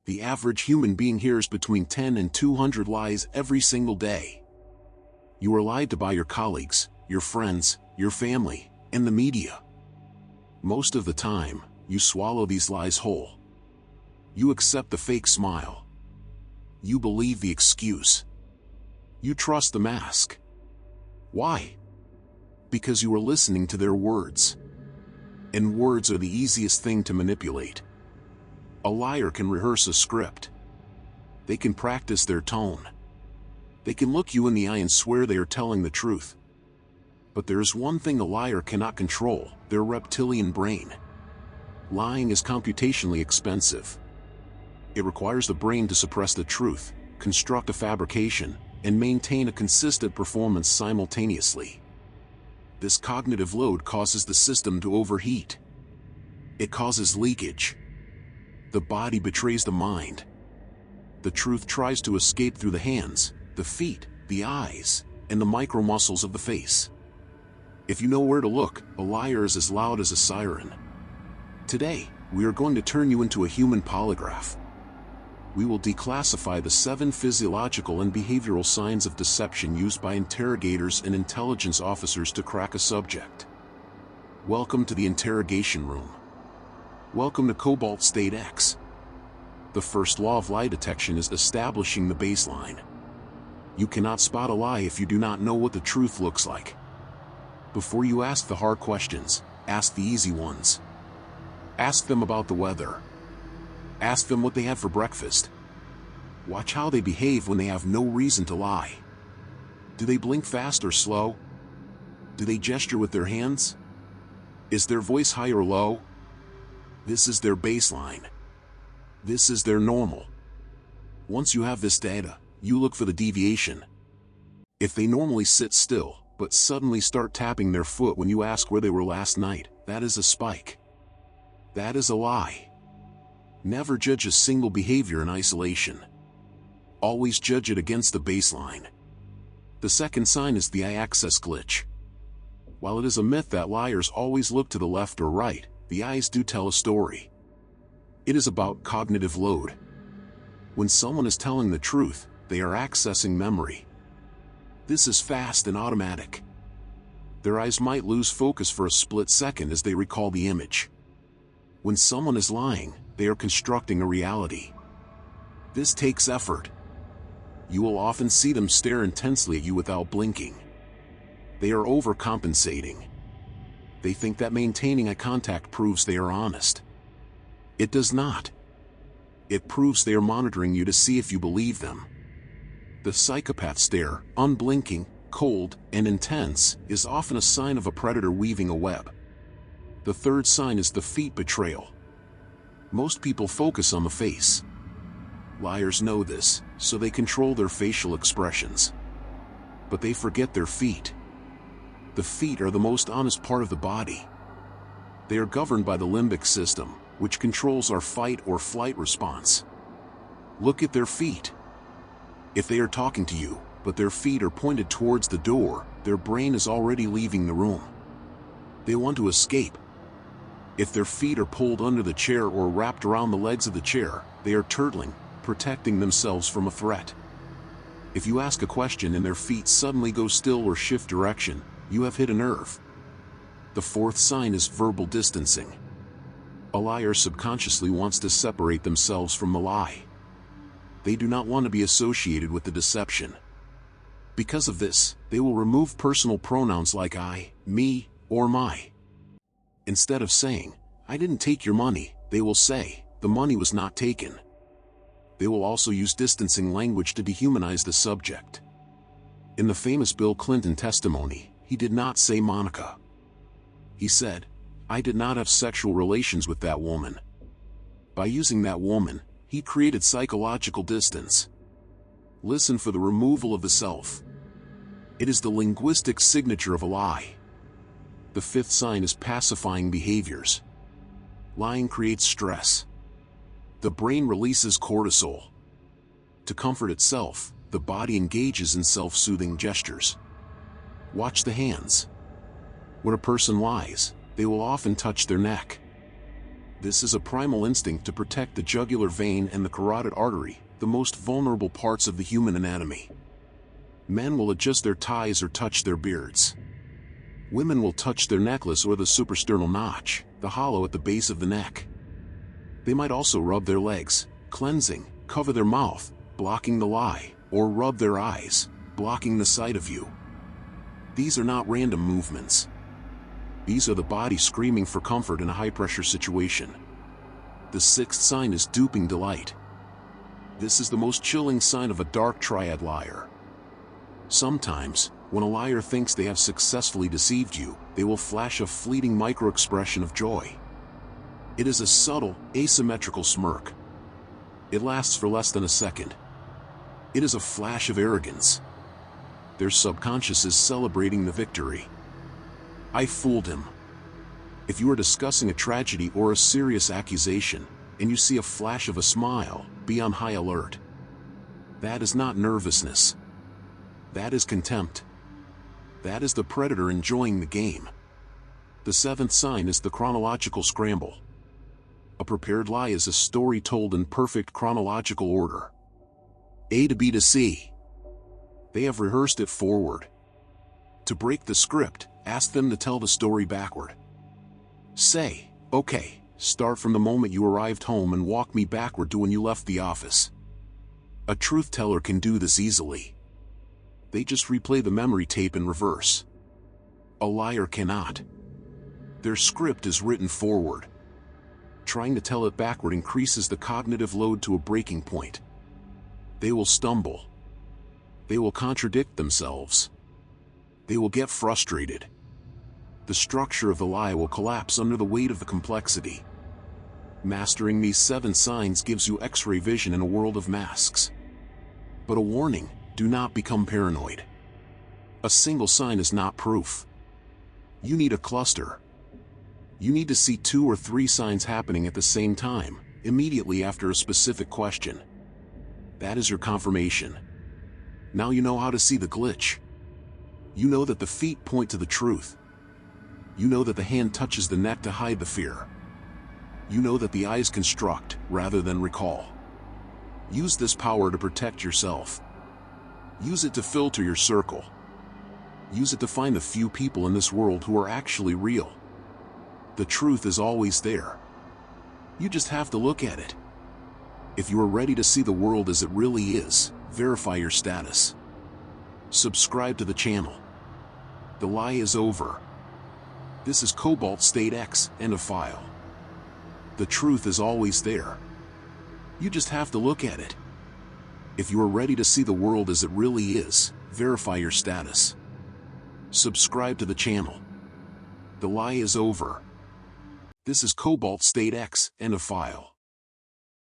The average human being hears between 10 and 200 lies every single day. You are lied to by your colleagues, your friends, your family, and the media. Most of the time, you swallow these lies whole. You accept the fake smile. You believe the excuse. You trust the mask. Why? Because you are listening to their words. And words are the easiest thing to manipulate. A liar can rehearse a script. They can practice their tone. They can look you in the eye and swear they are telling the truth. But there is one thing a liar cannot control: their reptilian brain. Lying is computationally expensive. It requires the brain to suppress the truth, construct a fabrication, and maintain a consistent performance simultaneously. This cognitive load causes the system to overheat. It causes leakage. The body betrays the mind. The truth tries to escape through the hands, the feet, the eyes, and the micromuscles of the face. If you know where to look, a liar is as loud as a siren. Today, we are going to turn you into a human polygraph. We will declassify the 7 physiological and behavioral signs of deception used by interrogators and intelligence officers to crack a subject. Welcome to the interrogation room. Welcome to Cobalt State X. The first law of lie detection is establishing the baseline. You cannot spot a lie if you do not know what the truth looks like. Before you ask the hard questions, ask the easy ones. Ask them about the weather. Ask them what they had for breakfast. Watch how they behave when they have no reason to lie. Do they blink fast or slow? Do they gesture with their hands? Is their voice high or low? This is their baseline. This is their normal. Once you have this data, you look for the deviation. If they normally sit still, but suddenly start tapping their foot when you ask where they were last night, that is a spike. That is a lie. Never judge a single behavior in isolation. Always judge it against the baseline. The second sign is the eye access glitch. While it is a myth that liars always look to the left or right, the eyes do tell a story. It is about cognitive load. When someone is telling the truth, they are accessing memory. This is fast and automatic. Their eyes might lose focus for a split second as they recall the image. When someone is lying, they are constructing a reality. This takes effort. You will often see them stare intensely at you without blinking. They are overcompensating. They think that maintaining eye contact proves they are honest. It does not. It proves they are monitoring you to see if you believe them. The psychopath stare, unblinking, cold, and intense, is often a sign of a predator weaving a web. The third sign is the feet betrayal. Most people focus on the face. Liars know this, so they control their facial expressions. But they forget their feet. The feet are the most honest part of the body. They are governed by the limbic system, which controls our fight or flight response. Look at their feet. If they are talking to you, but their feet are pointed towards the door, their brain is already leaving the room. They want to escape. If their feet are pulled under the chair or wrapped around the legs of the chair, they are turtling, protecting themselves from a threat. If you ask a question and their feet suddenly go still or shift direction, you have hit a nerve. The fourth sign is verbal distancing. A liar subconsciously wants to separate themselves from the lie. They do not want to be associated with the deception. Because of this, they will remove personal pronouns like I, me, or my. Instead of saying, "I didn't take your money," they will say, "The money was not taken." They will also use distancing language to dehumanize the subject. In the famous Bill Clinton testimony, he did not say Monica. He said, "I did not have sexual relations with that woman." By using that woman, he created psychological distance. Listen for the removal of the self. It is the linguistic signature of a lie. The fifth sign is pacifying behaviors. Lying creates stress. The brain releases cortisol. To comfort itself, the body engages in self-soothing gestures. Watch the hands. When a person lies, they will often touch their neck. This is a primal instinct to protect the jugular vein and the carotid artery, the most vulnerable parts of the human anatomy. Men will adjust their ties or touch their beards. Women will touch their necklace or the suprasternal notch, the hollow at the base of the neck. They might also rub their legs, cleansing, cover their mouth, blocking the lie, or rub their eyes, blocking the sight of you. These are not random movements. These are the body screaming for comfort in a high-pressure situation. The sixth sign is Duping Delight. This is the most chilling sign of a dark triad liar. Sometimes, when a liar thinks they have successfully deceived you, they will flash a fleeting micro-expression of joy. It is a subtle, asymmetrical smirk. It lasts for less than a second. It is a flash of arrogance. Their subconscious is celebrating the victory. I fooled him. If you are discussing a tragedy or a serious accusation, and you see a flash of a smile, be on high alert. That is not nervousness. That is contempt. That is the predator enjoying the game. The seventh sign is the chronological scramble. A prepared lie is a story told in perfect chronological order. A to B to C. They have rehearsed it forward. To break the script, ask them to tell the story backward. Say, okay, start from the moment you arrived home and walk me backward to when you left the office. A truth teller can do this easily. They just replay the memory tape in reverse. A liar cannot. Their script is written forward. Trying to tell it backward increases the cognitive load to a breaking point. They will stumble. They will contradict themselves. They will get frustrated. The structure of the lie will collapse under the weight of the complexity. Mastering these 7 signs gives you X-ray vision in a world of masks. But a warning, do not become paranoid. A single sign is not proof. You need a cluster. You need to see 2 or 3 signs happening at the same time, immediately after a specific question. That is your confirmation. Now you know how to see the glitch. You know that the feet point to the truth. You know that the hand touches the neck to hide the fear. You know that the eyes construct, rather than recall. Use this power to protect yourself. Use it to filter your circle. Use it to find the few people in this world who are actually real. The truth is always there. You just have to look at it. If you are ready to see the world as it really is, verify your status. Subscribe to the channel. The lie is over. This is Cobalt State X, end of file. The truth is always there. You just have to look at it. If you are ready to see the world as it really is, verify your status. Subscribe to the channel. The lie is over. This is Cobalt State X, end of file.